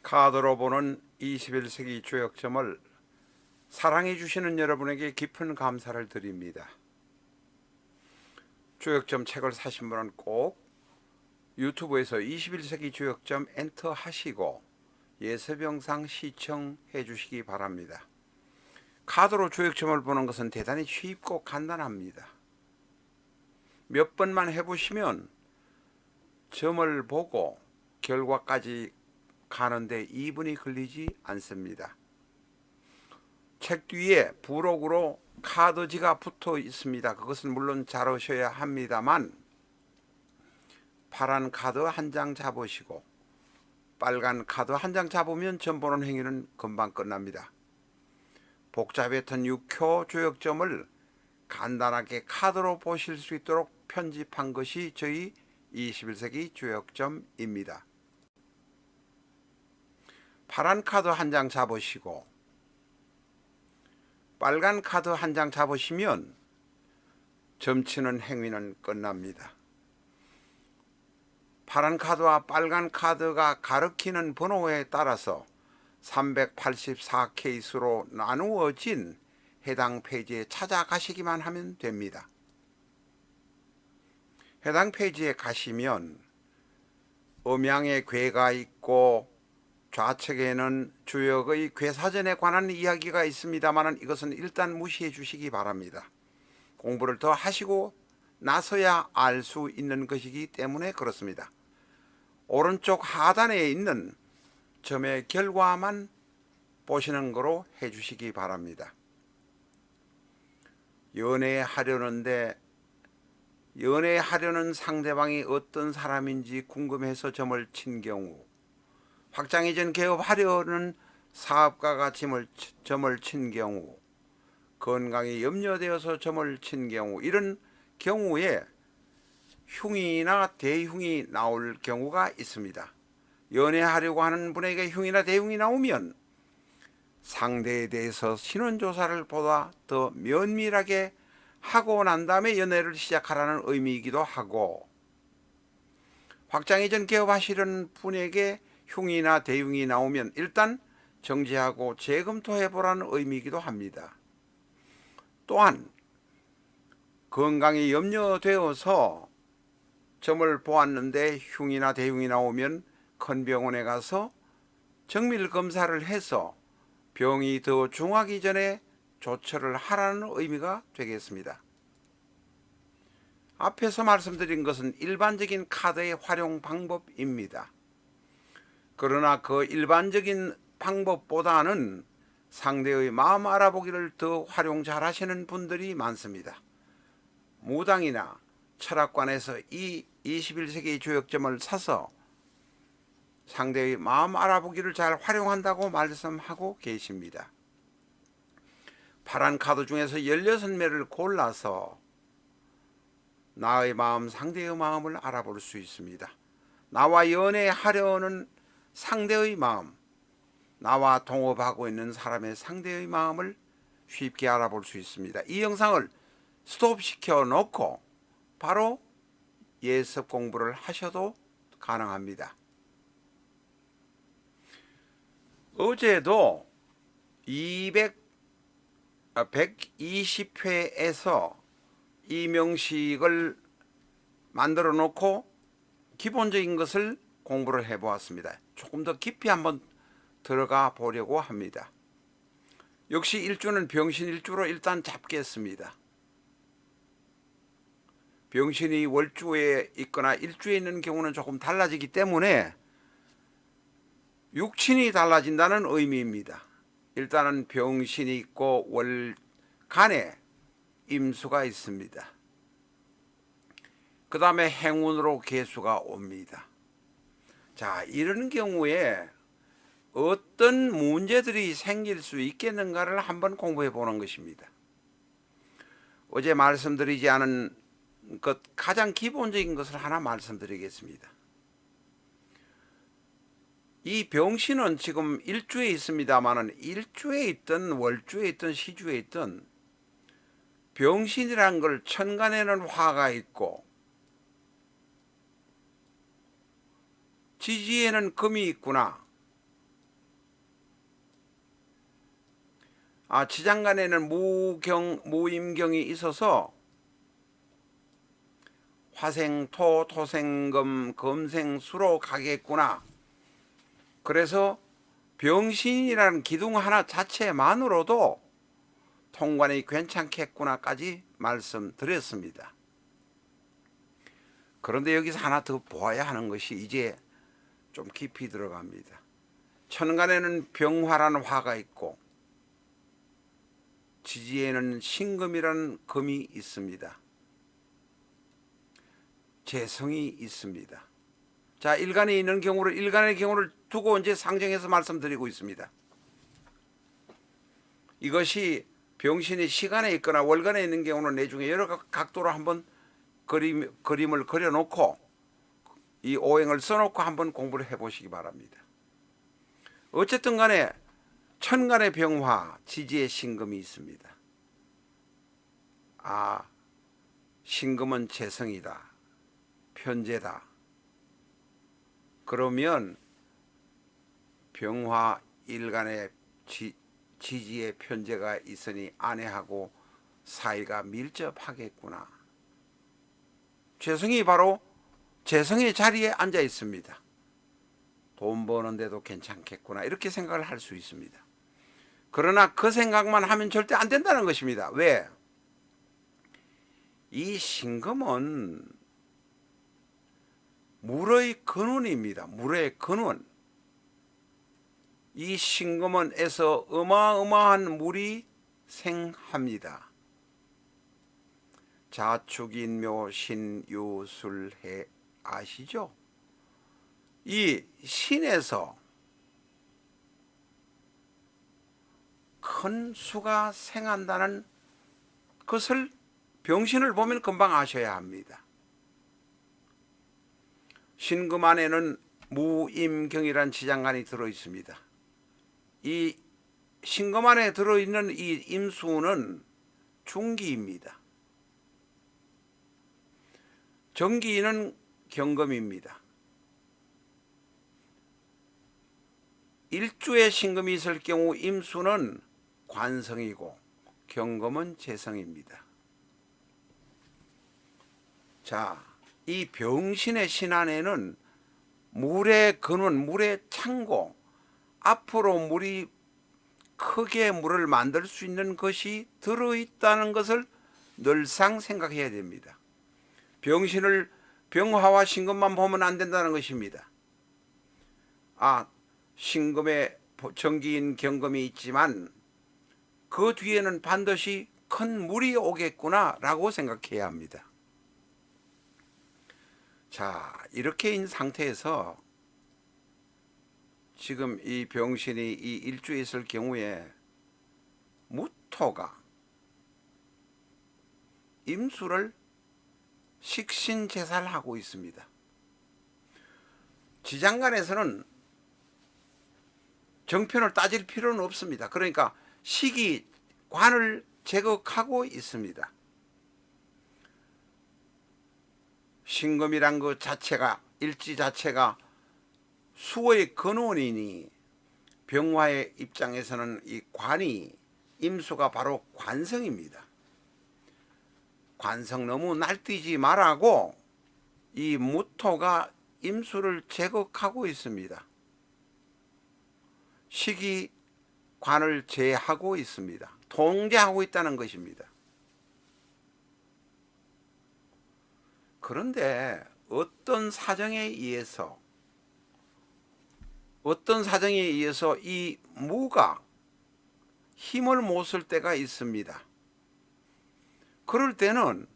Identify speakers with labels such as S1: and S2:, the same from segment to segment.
S1: 카드로 보는 21세기 주역점을 사랑해 주시는 여러분에게 깊은 감사를 드립니다. 주역점 책을 사신 분은 꼭 유튜브에서 21세기 주역점 엔터 하시고 예습 영상 시청해 주시기 바랍니다. 카드로 주역점을 보는 것은 대단히 쉽고 간단합니다. 몇 번만 해보시면 점을 보고 결과까지 가는데 2분이 걸리지 않습니다. 책 뒤에 부록으로 카드지가 붙어 있습니다. 그것은 물론 자르셔야 합니다만 파란 카드 한 장 잡으시고 빨간 카드 한 장 잡으면 점 보는 행위는 금방 끝납니다. 복잡했던 6호 주역점을 간단하게 카드로 보실 수 있도록 편집한 것이 저희 21세기 주역점입니다. 파란 카드 한 장 잡으시고 빨간 카드 한 장 잡으시면 점치는 행위는 끝납니다. 파란 카드와 빨간 카드가 가리키는 번호에 따라서 384케이스로 나누어진 해당 페이지에 찾아가시기만 하면 됩니다. 해당 페이지에 가시면 음양의 궤가 있고 좌측에는 주역의 궤사전에 관한 이야기가 있습니다만 이것은 일단 무시해 주시기 바랍니다. 공부를 더 하시고 나서야 알 수 있는 것이기 때문에 그렇습니다. 오른쪽 하단에 있는 점의 결과만 보시는 거로 해주시기 바랍니다. 연애하려는 상대방이 어떤 사람인지 궁금해서 점을 친 경우, 확장 이전 개업하려는 사업가가 점을 친 경우, 건강이 염려되어서 점을 친 경우, 이런 경우에 흉이나 대흉이 나올 경우가 있습니다. 연애하려고 하는 분에게 흉이나 대흉이 나오면 상대에 대해서 신원조사를 보다 더 면밀하게 하고 난 다음에 연애를 시작하라는 의미이기도 하고, 확장 이전 개업하시려는 분에게 흉이나 대흉이 나오면 일단 정지하고 재검토해 보라는 의미이기도 합니다. 또한 건강이 염려되어서 점을 보았는데 흉이나 대흉이 나오면 큰 병원에 가서 정밀 검사를 해서 병이 더 중하기 전에 조처를 하라는 의미가 되겠습니다. 앞에서 말씀드린 것은 일반적인 카드의 활용 방법입니다. 그러나 그 일반적인 방법보다는 상대의 마음 알아보기를 더 활용 잘 하시는 분들이 많습니다. 무당이나 철학관에서 이 21세기 주역점을 사서 상대의 마음 알아보기를 잘 활용한다고 말씀하고 계십니다. 파란 카드 중에서 16매를 골라서 나의 마음, 상대의 마음을 알아볼 수 있습니다. 나와 연애하려는 상대의 마음, 나와 동업하고 있는 사람의 상대의 마음을 쉽게 알아볼 수 있습니다. 이 영상을 스톱시켜 놓고 바로 예습 공부를 하셔도 가능합니다. 어제도 120회에서 이 명식을 만들어 놓고 기본적인 것을 공부를 해 보았습니다. 조금 더 깊이 한번 들어가 보려고 합니다. 역시 일주는 병신일주로 일단 잡겠습니다. 병신이 월주에 있거나 일주에 있는 경우는 조금 달라지기 때문에 육친이 달라진다는 의미입니다. 일단은 병신이 있고 월간에 임수가 있습니다. 그 다음에 행운으로 개수가 옵니다. 자, 이런 경우에 어떤 문제들이 생길 수 있겠는가를 한번 공부해 보는 것입니다. 어제 말씀드리지 않은 것, 가장 기본적인 것을 하나 말씀드리겠습니다. 이 병신은 지금 일주에 있습니다만은 일주에 있든 월주에 있든 시주에 있든 병신이란 걸 천간에는 화가 있고 지지에는 금이 있구나. 지장간에는 무임경이 있어서 화생토, 토생금, 금생수로 가겠구나. 그래서 병신이라는 기둥 하나 자체만으로도 통관이 괜찮겠구나까지 말씀드렸습니다. 그런데 여기서 하나 더 보아야 하는 것이 이제 좀 깊이 들어갑니다. 천간에는 병화라는 화가 있고 지지에는 신금이라는 금이 있습니다. 재성이 있습니다. 자, 일간에 있는 경우를 일간의 경우를 두고 이제 상정해서 말씀드리고 있습니다. 이것이 병신이 시간에 있거나 월간에 있는 경우는 나중에 여러 각도로 한번 그림을 그려놓고 이 오행을 써놓고 한번 공부를 해보시기 바랍니다. 어쨌든 간에 천간의 병화, 지지의 신금이 있습니다. 신금은 재성이다, 편재다. 그러면 병화 일간에 지지의 편재가 있으니 아내하고 사이가 밀접하겠구나. 재성이 바로 재성의 자리에 앉아 있습니다. 돈 버는데도 괜찮겠구나, 이렇게 생각을 할 수 있습니다. 그러나 그 생각만 하면 절대 안 된다는 것입니다. 왜? 이 신금은 물의 근원입니다. 물의 근원. 이 신금원에서 어마어마한 물이 생합니다. 자축인묘 신유술해 아시죠? 이 신에서 큰 수가 생한다는 것을 병신을 보면 금방 아셔야 합니다. 신금 안에는 무임경이란 지장간이 들어있습니다. 이 신금 안에 들어있는 이 임수는 중기입니다. 정기는 경금입니다. 일주에 신금이 있을 경우 임수는 관성이고 경금은 재성입니다. 자, 이 병신의 신 안에는 물의 근원, 물의 창고, 앞으로 물이 크게 물을 만들 수 있는 것이 들어있다는 것을 늘상 생각해야 됩니다. 병신을 병화와 신금만 보면 안 된다는 것입니다. 신금에 정기인 경금이 있지만 그 뒤에는 반드시 큰 물이 오겠구나 라고 생각해야 합니다. 자, 이렇게 인 상태에서 지금 이 병신이 이 일주에 있을 경우에 무토가 임수를 식신제살하고 있습니다. 지장간에서는 정편을 따질 필요는 없습니다. 그러니까 식이 관을 제거하고 있습니다. 신금이란 그 자체가, 일지 자체가 수의 근원이니 병화의 입장에서는 이 관이, 임수가 바로 관성입니다. 관성 너무 날뛰지 말라고 이 무토가 임수를 제거하고 있습니다. 식이 관을 제하고 있습니다. 통제하고 있다는 것입니다. 그런데 어떤 사정에 의해서 이 무가 힘을 못 쓸 때가 있습니다. 그럴 때는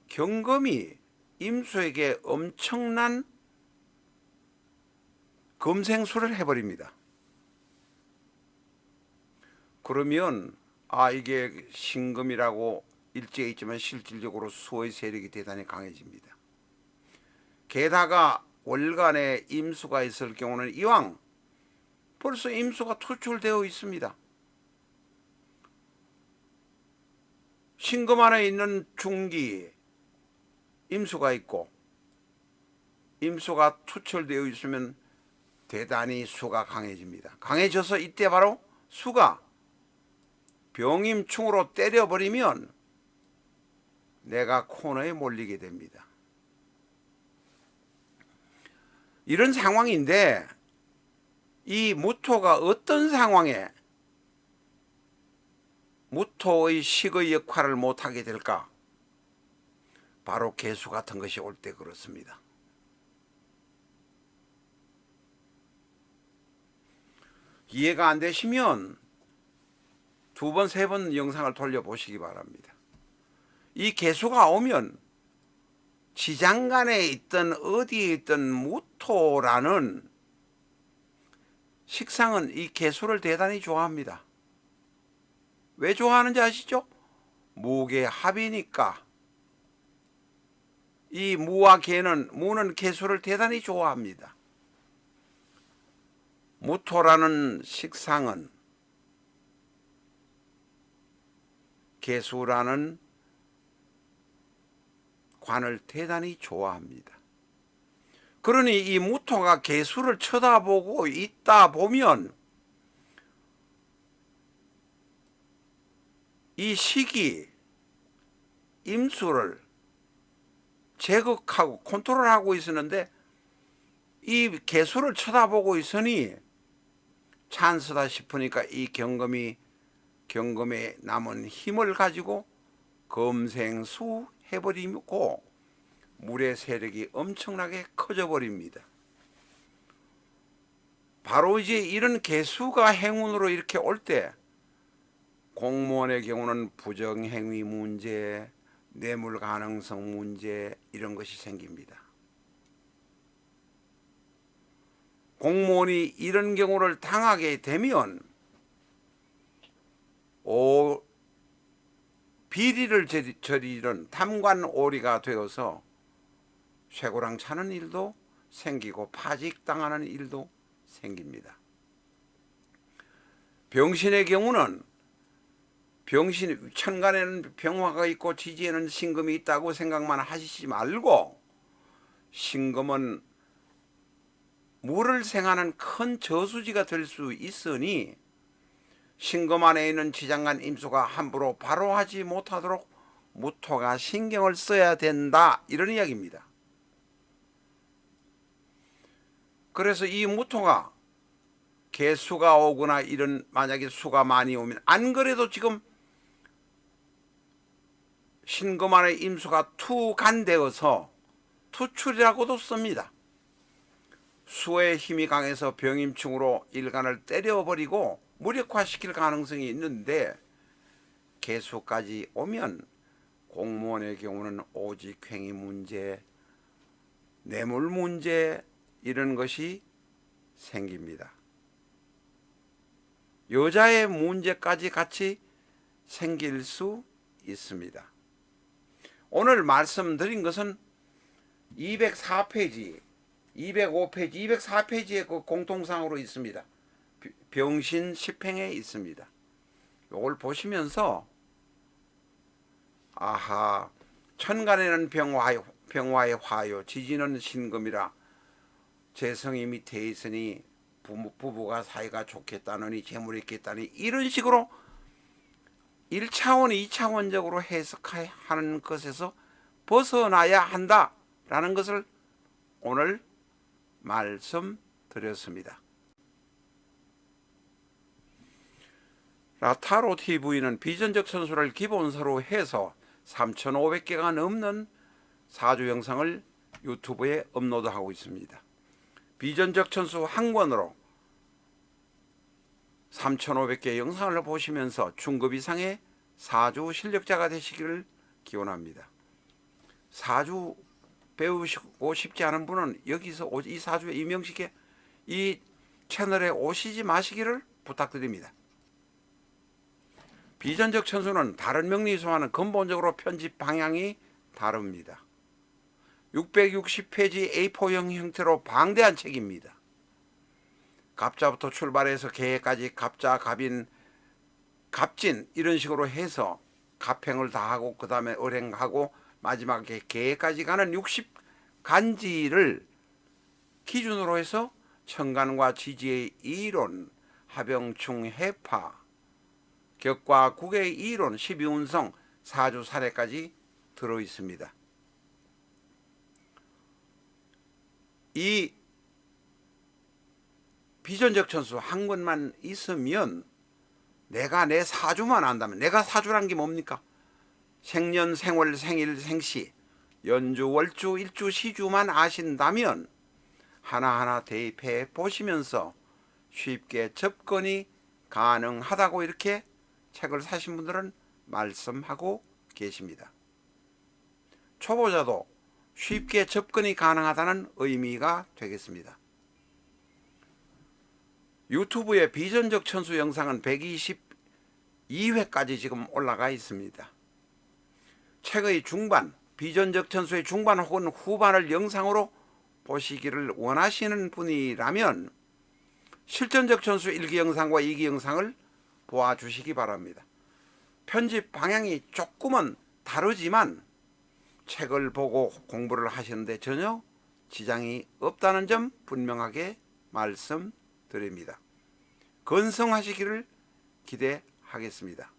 S1: 경금이 임수에게 엄청난 금생수를 해버립니다. 그러면 이게 신금이라고 일제에 있지만 실질적으로 수의 세력이 대단히 강해집니다. 게다가 월간에 임수가 있을 경우는 이왕 벌써 임수가 투출되어 있습니다. 신금 안에 있는 중기 임수가 있고 임수가 투출되어 있으면 대단히 수가 강해집니다. 강해져서 이때 바로 수가 병임충으로 때려버리면 내가 코너에 몰리게 됩니다. 이런 상황인데 이 무토가 어떤 상황에 무토의 식의 역할을 못하게 될까? 바로 개수 같은 것이 올 때 그렇습니다. 이해가 안 되시면 두 번, 세 번 영상을 돌려보시기 바랍니다. 이 개수가 오면 지장간에 있던 어디에 있던 무토라는 식상은 이 개수를 대단히 좋아합니다. 왜 좋아하는지 아시죠? 무의 합이니까. 이 무와 개는, 무는 개수를 대단히 좋아합니다. 무토라는 식상은 개수라는 관을 대단히 좋아합니다. 그러니 이 무토가 개수를 쳐다보고 있다 보면 이 식이 임수를 제극하고 컨트롤하고 있었는데 이 개수를 쳐다보고 있으니 찬스다 싶으니까 이 경금에 남은 힘을 가지고 검생수 해버리고 물의 세력이 엄청나게 커져 버립니다. 바로 이제 이런 개수가 행운으로 이렇게 올 때 공무원의 경우는 부정행위 문제, 뇌물 가능성 문제 이런 것이 생깁니다. 공무원이 이런 경우를 당하게 되면 비리를 저지른 탐관오리가 되어서 쇠고랑 차는 일도 생기고 파직당하는 일도 생깁니다. 병신의 경우는 천간에는 병화가 있고 지지에는 신금이 있다고 생각만 하시지 말고 신금은 물을 생하는 큰 저수지가 될 수 있으니 신금 안에 있는 지장간 임수가 함부로 바로 하지 못하도록 무토가 신경을 써야 된다 이런 이야기입니다. 그래서 이 무토가 개수가 오거나 이런 만약에 수가 많이 오면 안 그래도 지금 신금 안에 임수가 투간되어서 투출이라고도 씁니다. 수의 힘이 강해서 병임충으로 일간을 때려버리고 무력화시킬 가능성이 있는데 개수까지 오면 공무원의 경우는 오직행위 문제, 뇌물 문제 이런 것이 생깁니다. 여자의 문제까지 같이 생길 수 있습니다. 오늘 말씀드린 것은 204페이지, 205페이지, 204페이지에 그 공통상으로 있습니다. 병신 10행에 있습니다. 이걸 보시면서 아하, 천간에는 병화의 화요, 지지는 신금이라 재성이 밑에 있으니 부부가 사이가 좋겠다느니 재물이 있겠다니 이런 식으로 1차원, 2차원적으로 해석하는 것에서 벗어나야 한다라는 것을 오늘 말씀드렸습니다. 타로TV는 비전적 천수를 기본서로 해서 3,500개가 넘는 사주 영상을 유튜브에 업로드하고 있습니다. 비전적 천수 한 권으로 3,500개 영상을 보시면서 중급 이상의 사주 실력자가 되시기를 기원합니다. 사주 배우고 싶지 않은 분은 여기서 이 사주에 이명식에 이 채널에 오시지 마시기를 부탁드립니다. 비전적 천수는 다른 명리수와는 근본적으로 편집 방향이 다릅니다. 660페이지 A4형 형태로 방대한 책입니다. 갑자부터 출발해서 개까지 갑자, 갑인, 갑진 이런 식으로 해서 갑행을 다 하고 그 다음에 을행하고 마지막에 개까지 가는 60간지를 기준으로 해서 청간과 지지의 이론, 하병충 해파, 격과 국의 이론, 12운성, 사주 사례까지 들어 있습니다. 이 비전적 천수 한 권만 있으면 내가 내 사주만 안다면, 내가 사주란 게 뭡니까? 생년, 생월, 생일, 생시, 연주, 월주, 일주, 시주만 아신다면 하나하나 대입해 보시면서 쉽게 접근이 가능하다고 이렇게 책을 사신 분들은 말씀하고 계십니다. 초보자도 쉽게 접근이 가능하다는 의미가 되겠습니다. 유튜브에 비전적 천수 영상은 122회까지 지금 올라가 있습니다. 책의 중반, 비전적 천수의 중반 혹은 후반을 영상으로 보시기를 원하시는 분이라면 실전적 천수 1기 영상과 2기 영상을 보아주시기 바랍니다. 편집 방향이 조금은 다르지만 책을 보고 공부를 하시는데 전혀 지장이 없다는 점 분명하게 말씀드립니다. 건성하시기를 기대하겠습니다.